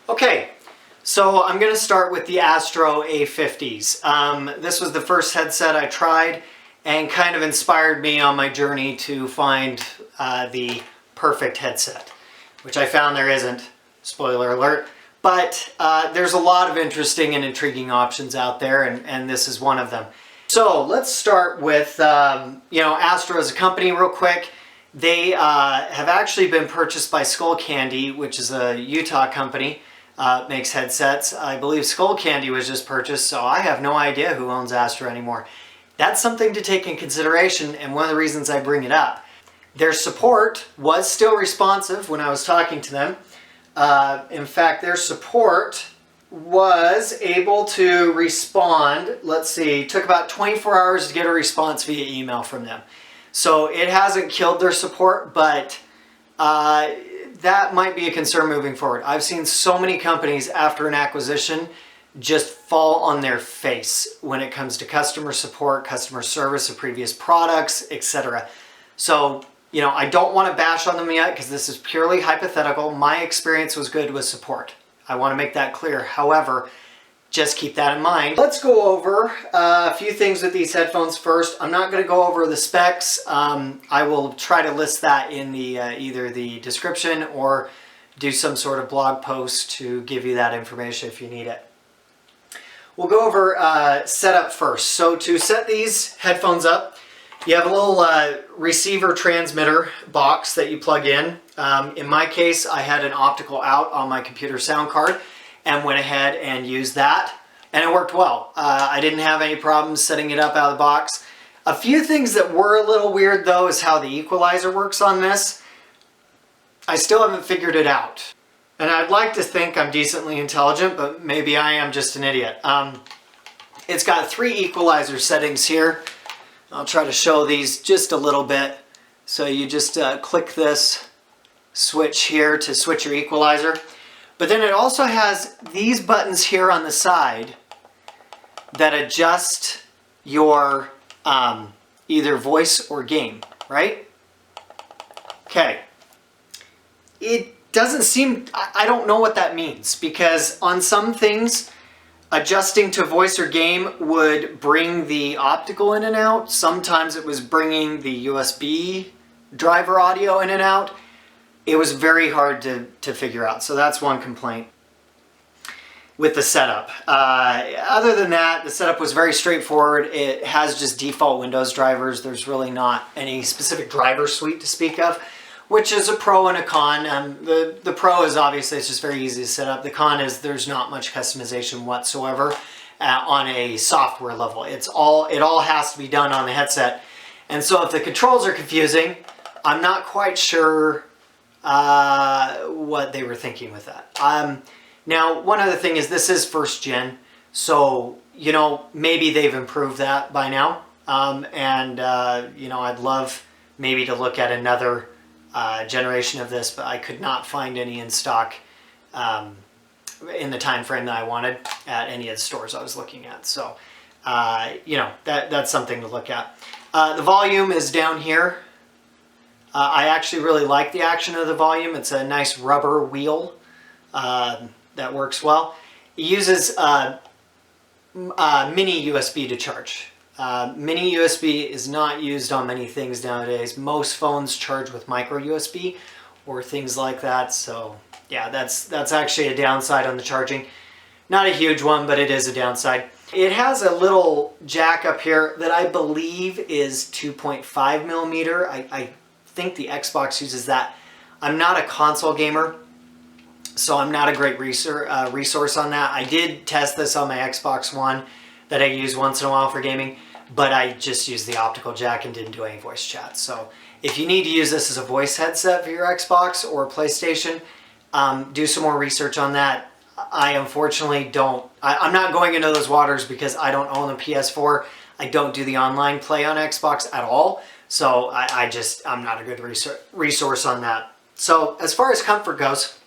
Okay, so I'm going to start with the Astro A50s. This was the first headset I tried and kind of inspired me on my journey to find the perfect headset, which I found there isn't, spoiler alert, but there's a lot of interesting and intriguing options out there, and this is one of them. So let's start with, Astro as a company real quick. They have actually been purchased by Skullcandy, which is a Utah company. Makes headsets. I believe Skullcandy was just purchased, so I have no idea who owns Astro anymore. That's something to take in consideration, and one of the reasons I bring it up. Their support was still responsive when I was talking to them. In fact, their support was able to respond, let's see, took about 24 hours to get a response via email from them. So it hasn't killed their support, but that might be a concern moving forward. I've seen so many companies after an acquisition just fall on their face when it comes to customer support, customer service of previous products, etc. So, I don't want to bash on them yet because this is purely hypothetical. My experience was good with support. I want to make that clear. However, just keep that in mind. Let's go over a few things with these headphones first. I'm not going to go over the specs. I will try to list that in the either the description or do some sort of blog post to give you that information if you need it. We'll go over setup first. So to set these headphones up, you have a little receiver transmitter box that you plug in. In my case, I had an optical out on my computer sound card and went ahead and used that, and it worked well. I didn't have any problems setting it up out of the box. A few things that were a little weird though is how the equalizer works on this. I still haven't figured it out. And I'd like to think I'm decently intelligent, but maybe I am just an idiot. It's got 3 equalizer settings here. I'll try to show these just a little bit. So you just click this switch here to switch your equalizer. But then it also has these buttons here on the side that adjust your either voice or game, right? Okay. It doesn't seem, I don't know what that means, because on some things, adjusting to voice or game would bring the optical in and out. Sometimes it was bringing the USB driver audio in and out. It was very hard to figure out, so that's one complaint with the setup. Other than that, the setup was very straightforward. It has just default Windows drivers. There's really not any specific driver suite to speak of, which is a pro and a con. The pro is obviously it's just very easy to set up. The con is there's not much customization whatsoever on a software level. It all has to be done on the headset. And so if the controls are confusing, I'm not quite sure what they were thinking with that. Now, one other thing is this is first gen, so, maybe they've improved that by now. I'd love maybe to look at another generation of this, but I could not find any in stock in the time frame that I wanted at any of the stores I was looking at. So, that's something to look at. The volume is down here. I actually really like the action of the volume. It's a nice rubber wheel that works well. It uses mini USB to charge. Mini USB is not used on many things nowadays. Most phones charge with micro USB or things like that. So yeah, that's actually a downside on the charging. Not a huge one, but it is a downside. It has a little jack up here that I believe is 2.5 millimeter. I think the Xbox uses that. I'm not a console gamer, so I'm not a great resource on that. I did test this on my Xbox One that I use once in a while for gaming, but I just used the optical jack and didn't do any voice chat. So if you need to use this as a voice headset for your Xbox or PlayStation, do some more research on that. I unfortunately don't. I'm not going into those waters because I don't own a PS4. I don't do the online play on Xbox at all. So I'm not a good resource on that. So as far as comfort goes,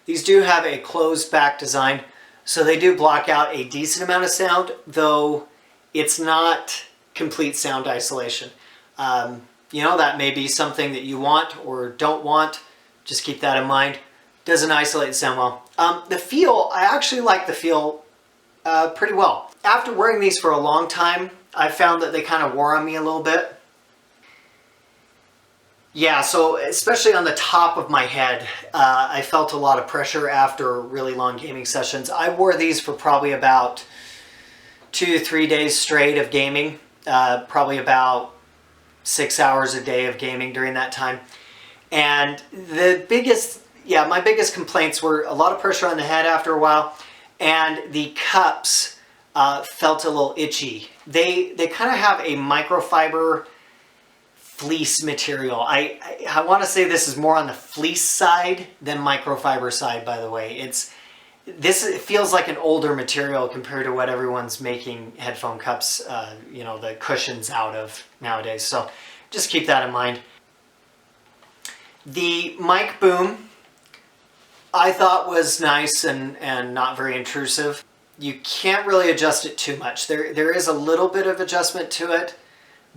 these do have a closed back design. So they do block out a decent amount of sound, though it's not complete sound isolation. That may be something that you want or don't want. Just keep that in mind. Doesn't isolate the sound well. The feel, I actually like the feel pretty well. After wearing these for a long time, I found that they kind of wore on me a little bit. Yeah, so especially on the top of my head, I felt a lot of pressure after really long gaming sessions. I wore these for probably about 2 to 3 days straight of gaming, probably about 6 hours a day of gaming during that time. And the biggest, my biggest complaints were a lot of pressure on the head after a while, and the cups felt a little itchy. They kind of have a microfiber fleece material. I want to say this is more on the fleece side than microfiber side, by the way. It feels like an older material compared to what everyone's making headphone cups, the cushions out of nowadays. So just keep that in mind. The mic boom I thought was nice and not very intrusive. You can't really adjust it too much. There is a little bit of adjustment to it,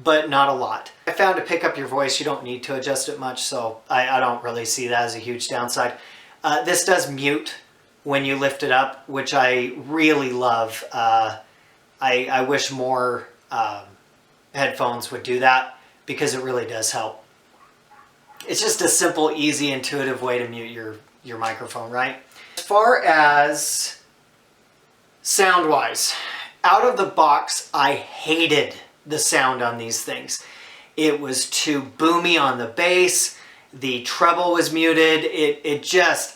but not a lot. I found to pick up your voice, you don't need to adjust it much, so I don't really see that as a huge downside. This does mute when you lift it up, which I really love. I wish more headphones would do that because it really does help. It's just a simple, easy, intuitive way to mute your microphone, right? As far as sound-wise, out of the box, I hated the sound on these things. It was too boomy on the bass. The treble was muted.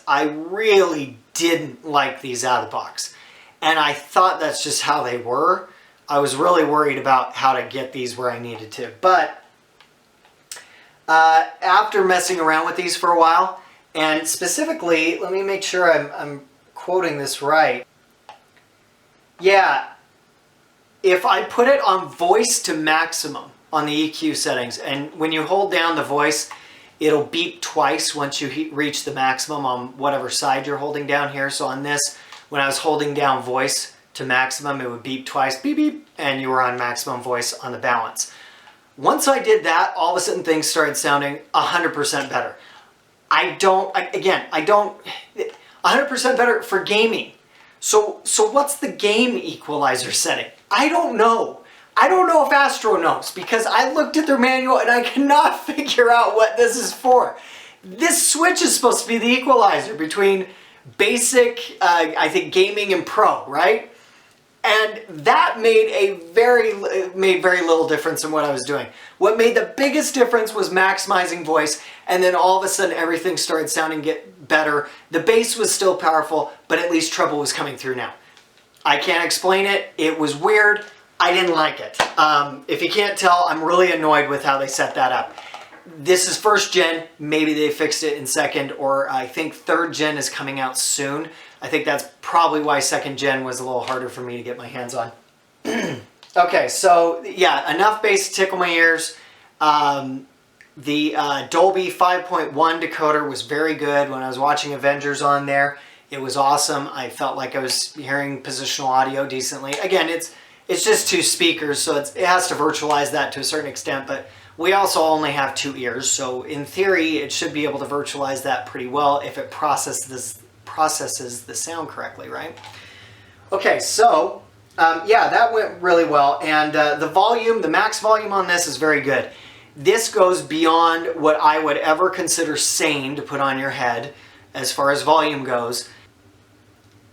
I really didn't like these out of the box. And I thought that's just how they were. I was really worried about how to get these where I needed to. But after messing around with these for a while, and specifically, let me make sure I'm quoting this right. Yeah, if I put it on voice to maximum on the EQ settings, and when you hold down the voice, it'll beep twice once you reach the maximum on whatever side you're holding down here. So on this, when I was holding down voice to maximum, it would beep twice, beep, beep, and you were on maximum voice on the balance. Once I did that, all of a sudden things started sounding 100% better. 100% better for gaming. So what's the game equalizer setting? I don't know. I don't know if Astro knows, because I looked at their manual and I cannot figure out what this is for. This switch is supposed to be the equalizer between basic, I think, gaming and pro, right? And that made very little difference in what I was doing. What made the biggest difference was maximizing voice, and then all of a sudden everything started sounding better. The bass was still powerful, but at least treble was coming through now. I can't explain it. It was weird. I didn't like it. If you can't tell, I'm really annoyed with how they set that up. This is first gen. Maybe they fixed it in second, or I think third gen is coming out soon. I think that's probably why second gen was a little harder for me to get my hands on. Okay, so yeah, enough bass to tickle my ears. The Dolby 5.1 decoder was very good. When I was watching Avengers on there, it was awesome. I felt like I was hearing positional audio decently. Again, it's just 2 speakers, so it has to virtualize that to a certain extent, but we also only have 2 ears, so in theory, it should be able to virtualize that pretty well if it processes the sound correctly, right? Okay, so yeah, that went really well, and the max volume on this is very good. This goes beyond what I would ever consider sane to put on your head as far as volume goes,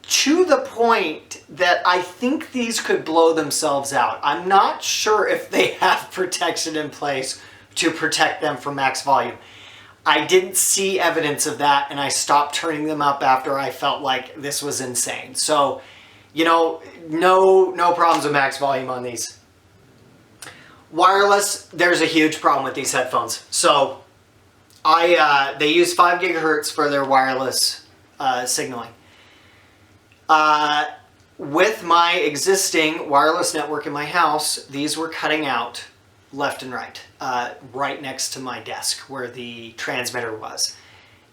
to the point that I think these could blow themselves out. I'm not sure if they have protection in place to protect them from max volume. I didn't see evidence of that, and I stopped turning them up after I felt like this was insane. So, you know, no problems with max volume on these. Wireless, there's a huge problem with these headphones. So, they use 5 gigahertz for their wireless signaling. With my existing wireless network in my house, these were cutting out left and right, right next to my desk where the transmitter was.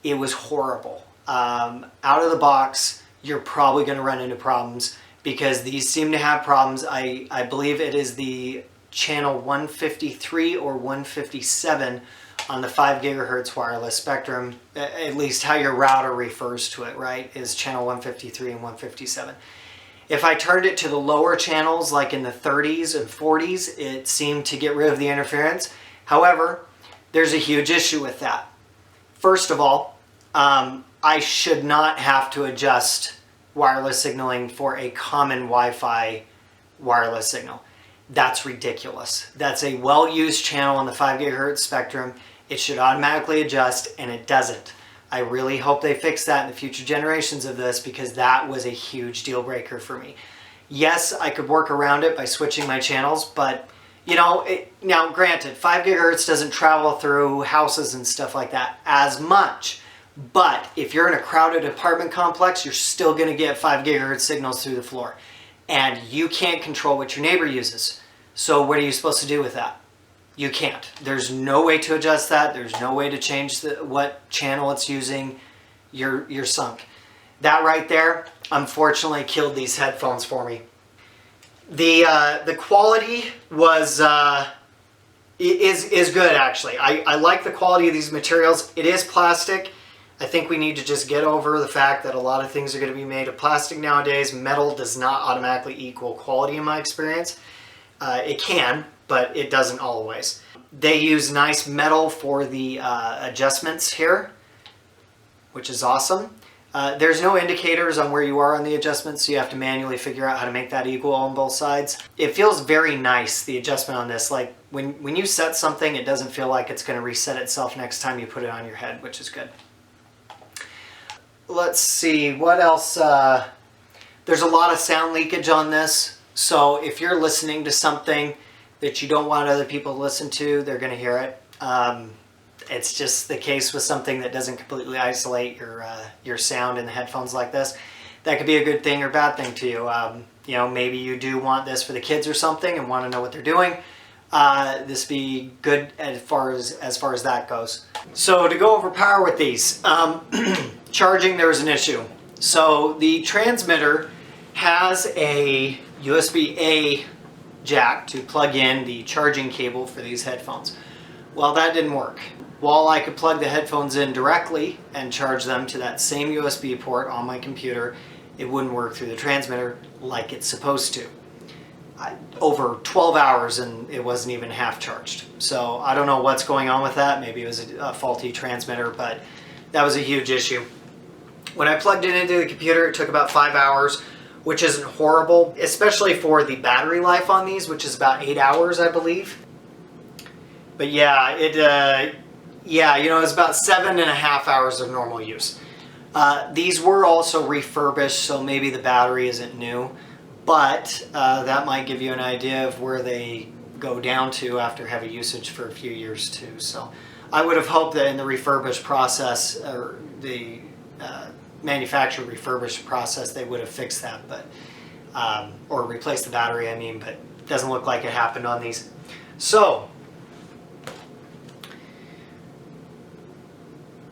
It was horrible. Out of the box, you're probably going to run into problems because these seem to have problems. I believe it is the channel 153 or 157 on the 5 gigahertz wireless spectrum, at least how your router refers to it, right, is channel 153 and 157. If I turned it to the lower channels, like in the 30s and 40s, it seemed to get rid of the interference. However, there's a huge issue with that. First of all, I should not have to adjust wireless signaling for a common Wi-Fi wireless signal. That's ridiculous. That's a well-used channel on the 5 gigahertz spectrum. It should automatically adjust, and it doesn't. I really hope they fix that in the future generations of this, because that was a huge deal breaker for me. Yes, I could work around it by switching my channels, but you know, now granted, 5 gigahertz doesn't travel through houses and stuff like that as much. But if you're in a crowded apartment complex, you're still going to get 5 gigahertz signals through the floor. And you can't control what your neighbor uses. So what are you supposed to do with that? You can't. There's no way to adjust that. There's no way to change what channel it's using. You're sunk. That right there, unfortunately, killed these headphones for me. The quality was is good, actually. I like the quality of these materials. It is plastic. I think we need to just get over the fact that a lot of things are going to be made of plastic nowadays. Metal does not automatically equal quality in my experience. It can, but it doesn't always. They use nice metal for the adjustments here, which is awesome. There's no indicators on where you are on the adjustments, so you have to manually figure out how to make that equal on both sides. It feels very nice, the adjustment on this. Like when you set something, it doesn't feel like it's going to reset itself next time you put it on your head, which is good. Let's see, what else? There's a lot of sound leakage on this, so if you're listening to something that you don't want other people to listen to, they're going to hear it. It's just the case with something that doesn't completely isolate your sound in the headphones like this. That could be a good thing or bad thing to you. You know, maybe you do want this for the kids or something and want to know what they're doing. This be good as far as that goes. So to go over power with these, charging, there was an issue. So the transmitter has a USB-A jack to plug in the charging cable for these headphones. Well, that didn't work. While I could plug the headphones in directly and charge them to that same USB port on my computer, it wouldn't work through the transmitter like it's supposed to. Over 12 hours and it wasn't even half charged. So I don't know what's going on with that. Maybe it was a faulty transmitter, but that was a huge issue. When I plugged it into the computer, it took about 5 hours, which isn't horrible, especially for the battery life on these, which is about 8 hours, I believe. But yeah, you know, it's about 7.5 hours of normal use. These were also refurbished, so maybe the battery isn't new, but that might give you an idea of where they go down to after heavy usage for a few years too. So I would have hoped that in the refurbished process, or the manufacturer refurbished process, they would have fixed that, but or replaced the battery, I mean, but it doesn't look like it happened on these. So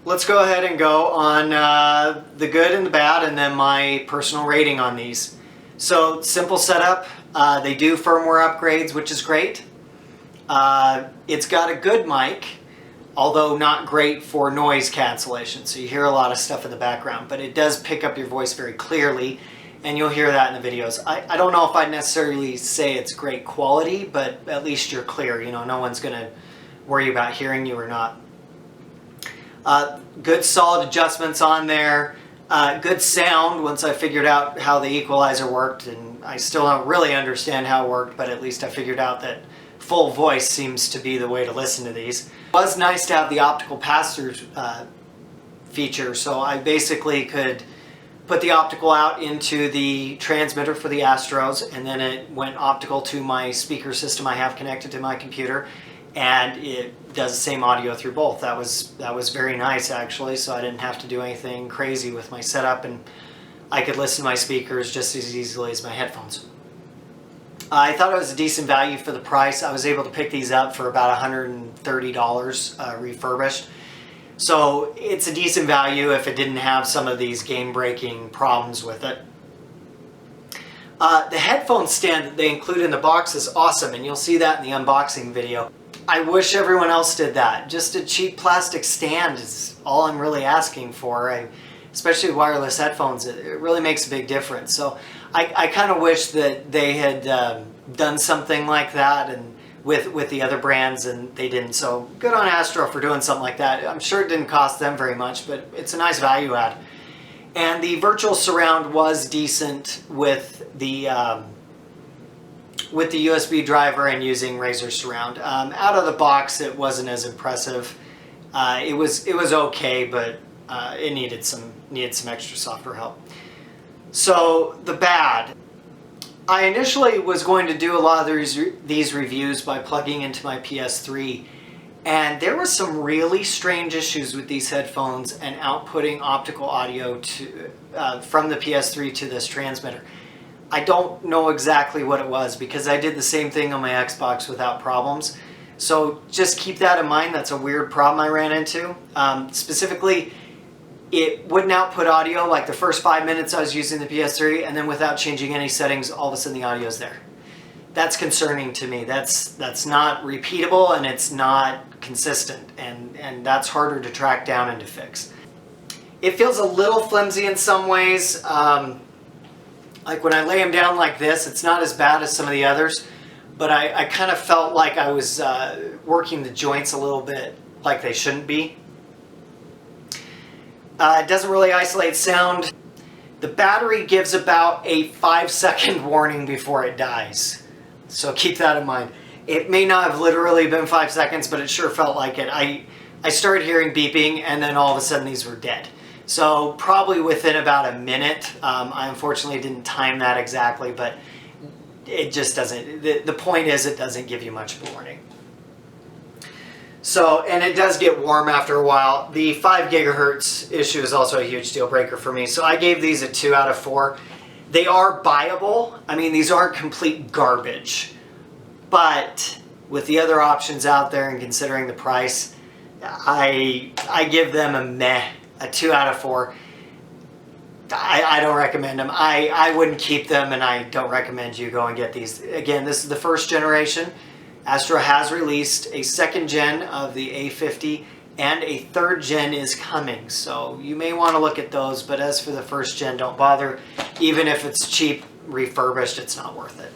let's go ahead and go on the good and the bad, and then my personal rating on these. So simple setup. They do firmware upgrades, which is great. It's got a good mic, although not great for noise cancellation. So you hear a lot of stuff in the background, but it does pick up your voice very clearly, and you'll hear that in the videos. I don't know if I'd necessarily say it's great quality, but at least you're clear. You know, no one's going to worry about hearing you or not. Good solid adjustments on there. Good sound once I figured out how the equalizer worked, and I still don't really understand how it worked, but at least I figured out that full voice seems to be the way to listen to these. It was nice to have the optical pass-through feature, so I basically could put the optical out into the transmitter for the Astros, and then it went optical to my speaker system I have connected to my computer, and it does the same audio through both. That was very nice, actually, so I didn't have to do anything crazy with my setup, and I could listen to my speakers just as easily as my headphones. I thought it was a decent value for the price. I was able to pick these up for about $130 refurbished. So it's a decent value if it didn't have some of these game-breaking problems with it. The headphone stand that they include in the box is awesome, and you'll see that in the unboxing video. I wish everyone else did that. Just a cheap plastic stand is all I'm really asking for. Especially wireless headphones, it really makes a big difference. So I kind of wish that they had done something like that and with the other brands, and they didn't. So good on Astro for doing something like that. I'm sure it didn't cost them very much, but it's a nice value add. And the virtual surround was decent with the USB driver and using Razer surround. Out of the box, it wasn't as impressive. It was okay, but it needed some extra software help. So the bad. I initially was going to do a lot of these reviews by plugging into my PS3, and there were some really strange issues with these headphones and outputting optical audio from the PS3 to this transmitter. I don't know exactly what it was because I did the same thing on my Xbox without problems. So just keep that in mind. That's a weird problem I ran into. Specifically, it wouldn't output audio like the first 5 minutes I was using the PS3, and then without changing any settings, all of a sudden the audio is there. That's concerning to me. That's not repeatable, and it's not consistent, and that's harder to track down and to fix. It feels a little flimsy in some ways. Like when I lay them down like this, it's not as bad as some of the others, but I kind of felt like I was working the joints a little bit like they shouldn't be. It doesn't really isolate sound. The battery gives about a 5-second warning before it dies. So keep that in mind. It may not have literally been 5 seconds, but it sure felt like it. I started hearing beeping, and then all of a sudden these were dead. So probably within about a minute. I unfortunately didn't time that exactly, but it just doesn't. The point is it doesn't give you much of a warning. So, and it does get warm after a while. The 5 gigahertz issue is also a huge deal breaker for me. So I gave these a 2 out of 4. They are buyable. I mean, these aren't complete garbage. But with the other options out there and considering the price, I give them a 2 out of 4. I don't recommend them. I wouldn't keep them, and I don't recommend you go and get these. Again, this is the first generation. Astro has released a 2nd gen of the A50, and a 3rd gen is coming. So you may want to look at those, but as for the 1st gen, don't bother. Even if it's cheap, refurbished, it's not worth it.